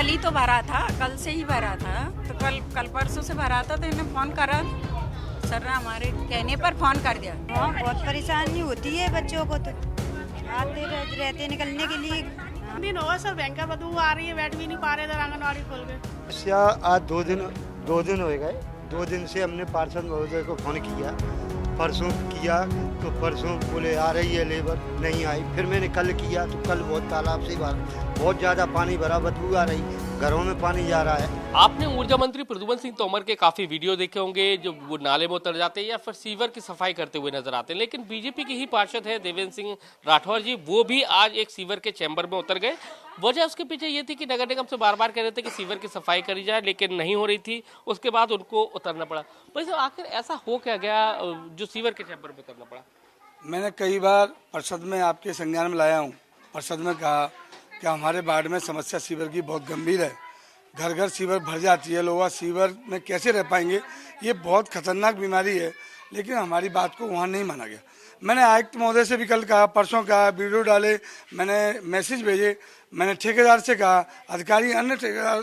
कल ही तो भरा था, कल से ही भरा था, तो कल परसों से भरा था, तो इन्हें फोन करा, सर ने हमारे कहने पर फोन कर दिया। हाँ, बहुत परेशानी होती है बच्चों को, तो आते रहते निकलने के लिए। दिन होगा सर, भयंकर बदबू आ रही है, बैठ भी नहीं पा रहे, आंगनबाड़ी खोल गए। आज दो दिन हो गए। 2 दिन से हमने पार्षद महोदय को फोन किया, परसों किया तो परसों बोले आ रही है लेबर, नहीं आई। फिर मैंने कल किया तो कल बहुत तालाब से बहुत ज़्यादा पानी भरा, बदबू आ रही, घरों में पानी जा रहा है। आपने ऊर्जा मंत्री प्रद्युमन सिंह तोमर के काफी वीडियो देखे होंगे जो वो नाले में उतर जाते हैं या फिर सीवर की सफाई करते हुए नजर आते हैं, लेकिन बीजेपी के ही पार्षद है देवेंद्र सिंह राठौर जी, वो भी आज एक सीवर के चैम्बर में उतर गए। वजह उसके पीछे ये थी कि नगर निगम से बार बार कह रहे थे कि सीवर की सफाई करी जाए, लेकिन नहीं हो रही थी, उसके बाद उनको उतरना पड़ा। पर आखिर ऐसा हो क्या गया जो सीवर के चैम्बर में उतरना पड़ा? मैंने कई बार परिषद में आपके संज्ञान में लाया हूँ। परिषद में कहा कि हमारे वार्ड में समस्या सीवर की बहुत गंभीर है, घर घर सीवर भर जाती है, लोग सीवर में कैसे रह पाएंगे, ये बहुत खतरनाक बीमारी है। लेकिन हमारी बात को वहाँ नहीं माना गया। मैंने आयुक्त महोदय से भी कल कहा, परसों कहा, वीडियो डाले, मैंने मैसेज भेजे, मैंने ठेकेदार से कहा, अन्य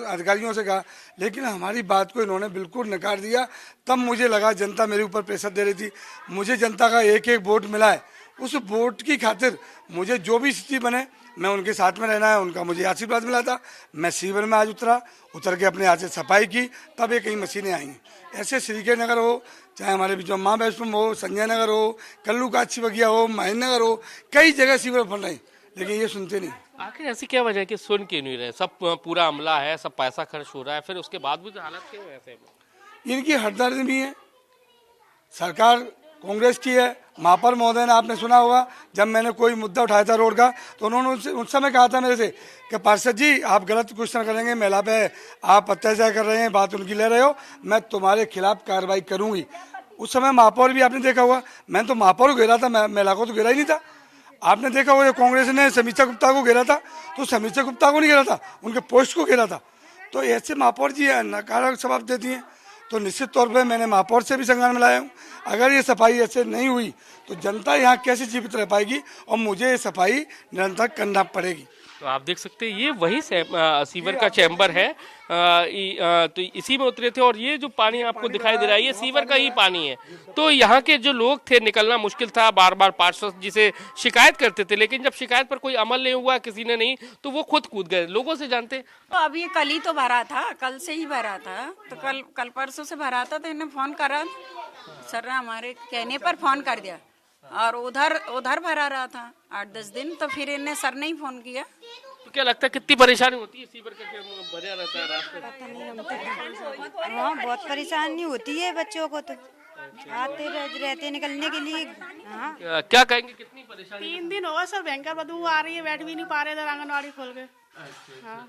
अधिकारियों से कहा, लेकिन हमारी बात को इन्होंने बिल्कुल नकार दिया। तब मुझे लगा जनता मेरे ऊपर प्रेशर दे रही थी। मुझे जनता का एक वोट मिला है, उस वोट की खातिर मुझे जो भी स्थिति बने मैं उनके साथ में रहना है। उनका मुझे आशीर्वाद मिला था। मैं सीवर में आज उतर के अपने हाथ से सफाई की, तब ये कई मशीनें आई। ऐसे श्रीके नगर हो, चाहे हमारे बीच माँ वैष्णो हो, संजय नगर हो, कल्लू काची बगिया हो, महेंद्र नगर हो, कई जगह सीवर बन रहे, लेकिन ये सुनते नहीं। आखिर ऐसी क्या वजह है कि सुन क्यों नहीं रहे? सब पूरा अमला है, सब पैसा खर्च हो रहा है, फिर उसके बाद भी हालत क्यों है ऐसे? इनकी हटदर्दी भी है, सरकार कांग्रेस की है। महापौर महोदय ने, आपने सुना होगा, जब मैंने कोई मुद्दा उठाया था रोड का, तो उन्होंने उस समय कहा था मेरे से कि पार्षद जी आप गलत क्वेश्चन करेंगे, महिला पे आप अत्याचार कर रहे हैं, बात उनकी ले रहे हो, मैं तुम्हारे खिलाफ कार्रवाई करूंगी। उस समय महापौर भी आपने देखा होगा, मैं तो महापौर को घेरा था, महिला को तो घेरा ही नहीं था। आपने देखा होगा कांग्रेस ने समीक्षा गुप्ता को घेरा था, तो समीक्षा गुप्ता को नहीं घेरा था, उनके पोस्ट को घेरा था। तो ऐसे महापौर जी नकारात्मक जवाब देती हैं, तो निश्चित तौर पे मैंने महापौर से भी संज्ञान में लाया हूँ। अगर ये सफाई ऐसे नहीं हुई तो जनता यहाँ कैसे जीवित रह पाएगी, और मुझे ये सफाई निरंतर करना पड़ेगी। तो आप देख सकते हैं ये वही सीवर का चैम्बर है, तो इसी में उतरे थे, और ये जो पानी आपको दिखाई दे रहा है ये सीवर का ही पानी है। तो यहाँ के जो लोग थे, निकलना मुश्किल था, बार बार पार्षद जी से शिकायत करते थे, लेकिन जब शिकायत पर कोई अमल नहीं हुआ, किसी ने नहीं, तो वो खुद कूद गए। लोगों से जानते तो अब ये कल ही तो भरा था, कल से ही भरा था, तो कल परसों से भरा था, तो इन्हें फोन करा, सर ने हमारे कहने पर फोन कर दिया, और उधर भरा रहा था 8-10 दिन, तो फिर इन्हें सर ने ही फोन किया। तो क्या लगता है कितनी परेशानी होती है सीवर का भरा रहता है रास्ते? पता नहीं हमको। हाँ, बहुत परेशानी होती है बच्चों को, तो आते रहते निकलने के लिए। हाँ, क्या कहेंगे कितनी परेशानी? 3 दिन होगा सर, भयंकर बदबू आ रही है, बैठ भी नहीं पा रहे, आंगनबाड़ी खोल गए। हाँ,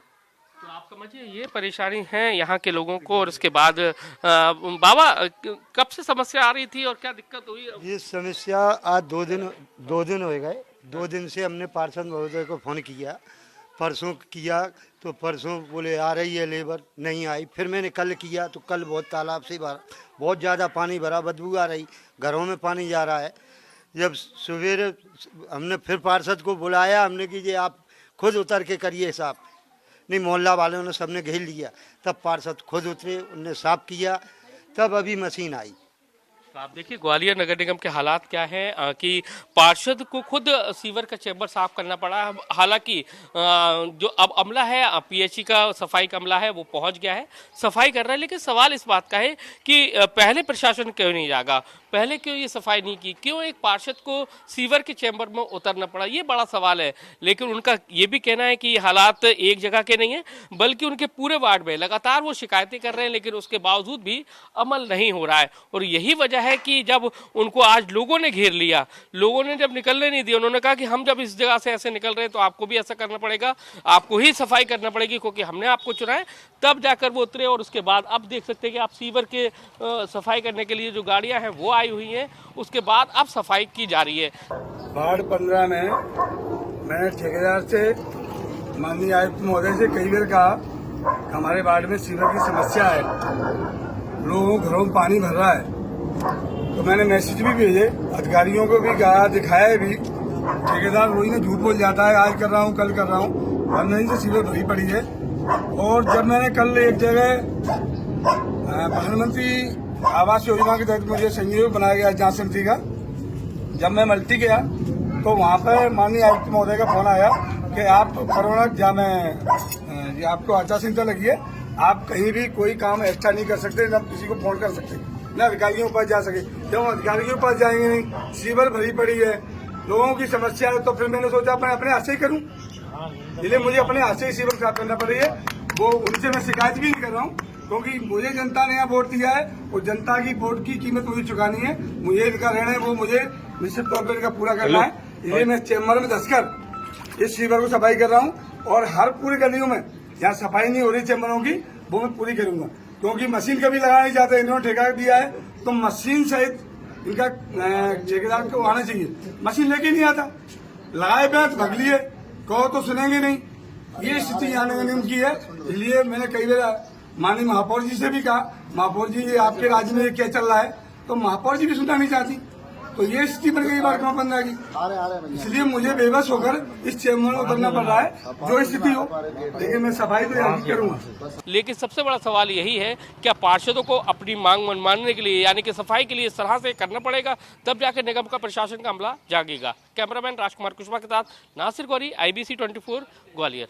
तो आप समझिए ये परेशानी है यहाँ के लोगों को। और उसके बाद बाबा कब से समस्या आ रही थी और क्या दिक्कत हुई? ये समस्या आज 2 दिन हो गए। 2 दिन से हमने पार्षद महोदय को फोन किया, परसों किया तो परसों बोले आ रही है लेबर, नहीं आई। फिर मैंने कल किया तो कल बहुत तालाब से बहुत ज़्यादा पानी भरा, बदबू आ रही, घरों में पानी जा रहा है। जब सवेरे हमने फिर पार्षद को बुलाया, हमने कि ये आप खुद उतर के करिए साफ, नहीं मोहल्ला वालों ने सबने घेर लिया, तब पार्षद खुद उतरे, उनने साफ किया, तब अभी मशीन आई। तो आप देखिए ग्वालियर नगर निगम के हालात क्या है कि पार्षद को खुद सीवर का चैम्बर साफ करना पड़ा। हालांकि जो अब अमला है, पीएचई का सफाई का अमला है, वो पहुंच गया है, सफाई कर रहा है, लेकिन सवाल इस बात का है कि पहले प्रशासन क्यों नहीं जागा, पहले क्यों ये सफाई नहीं की, क्यों एक पार्षद को सीवर के चैम्बर में उतरना पड़ा, ये बड़ा सवाल है। लेकिन उनका ये भी कहना है कि हालात एक जगह के नहीं है, बल्कि उनके पूरे वार्ड में लगातार वो शिकायतें कर रहे हैं, लेकिन उसके बावजूद भी अमल नहीं हो रहा है। और यही वजह है कि जब उनको आज लोगों ने घेर लिया, लोगों ने जब निकलने नहीं दिया, उन्होंने कहा कि हम जब इस जगह से ऐसे निकल रहे हैं तो आपको भी ऐसा करना पड़ेगा, आपको ही सफाई करना पड़ेगी, क्योंकि हमने आपको चुना है। तब जाकर वो उतरे। और उसके बाद अब देख सकते हैं कि आप सीवर के सफाई करने के लिए जो गाड़ियां हैं वो आई हुई हैं, उसके बाद अब सफाई की जा रही है। वार्ड 15 में मैंने ठेकेदार से, माननीय आयुक्त महोदय से कई बार कहा हमारे वार्ड में सीवर की समस्या है, लोगों घरों में पानी भर रहा है। तो मैंने मैसेज भी भेजे, अधिकारियों को भी कहा, दिखाया भी। ठेकेदार वही ना झूठ बोल जाता है, आज कर रहा हूँ, कल कर रहा हूँ, 15 दिन से सीवर भरी पड़ी है, और जब मैंने कल एक जगह प्रधानमंत्री आवास योजना के तहत मुझे संयोग बनाया गया जांच समिति का, जब मैं मल्टी गया तो वहाँ पर माननीय आयुक्त महोदय का फोन आया कि आप कोरोना ये आपको आचार संहिता लगी है, आप कहीं भी कोई काम एक्स्ट्रा नहीं कर सकते, न किसी को फोन कर सकते, न अधिकारियों के पास जा सके। जब हम अधिकारियों के पास जाएंगे नहीं, सीवर भरी पड़ी है, लोगों की समस्या है, तो फिर मैंने सोचा मैं अपने हाथ से ही करूँ, इसलिए मुझे अपने हाथ से ही सीवर साफ करना पड़ी है। वो उनसे मैं शिकायत भी नहीं कर रहा हूँ, क्योंकि मुझे जनता ने यहाँ वोट दिया है और जनता की वोट की कीमत मुझे चुकानी है, मुझे इनका रहना है, वो मुझे निश्चित तौर पर इनका पूरा करना है। इसलिए मैं चैम्बर में धसकर इस सीवर को सफाई कर रहा हूँ और हर पूरी गलियों में जहाँ सफाई नहीं हो रही चैम्बरों की वो मैं पूरी करूंगा, क्योंकि मशीन कभी लगाना नहीं चाहते, इन्होंने ठेका दिया है तो मशीन सहित इनका ठेकेदार को आना चाहिए। मशीन लेके नहीं आता, लगाए बैठ भग लिए, कहो तो सुनेंगे नहीं, ये स्थिति आने नियम की है। इसलिए मैंने कई बार माननीय महापौर जी से भी कहा, महापौर जी आपके राज्य में क्या चल रहा है, तो महापौर जी भी सुनना नहीं चाहती, तो ये स्थिति बन गई, बार कहाँ बन जाएगी। इसलिए मुझे बेबस होकर इस चैम्बर में उतरना पड़ रहा है, जो स्थिति हो, लेकिन मैं सफाई तो यहाँ की करूंगा। लेकिन सबसे बड़ा सवाल यही है, क्या पार्षदों को अपनी मांग मनवाने के लिए यानी कि सफाई के लिए इस तरह से करना पड़ेगा, तब जाकर निगम का प्रशासन का अमला जागेगा। कैमरामैन राजकुमार कुशवाहा के साथ नासिर गौरी, IBC 24 ग्वालियर।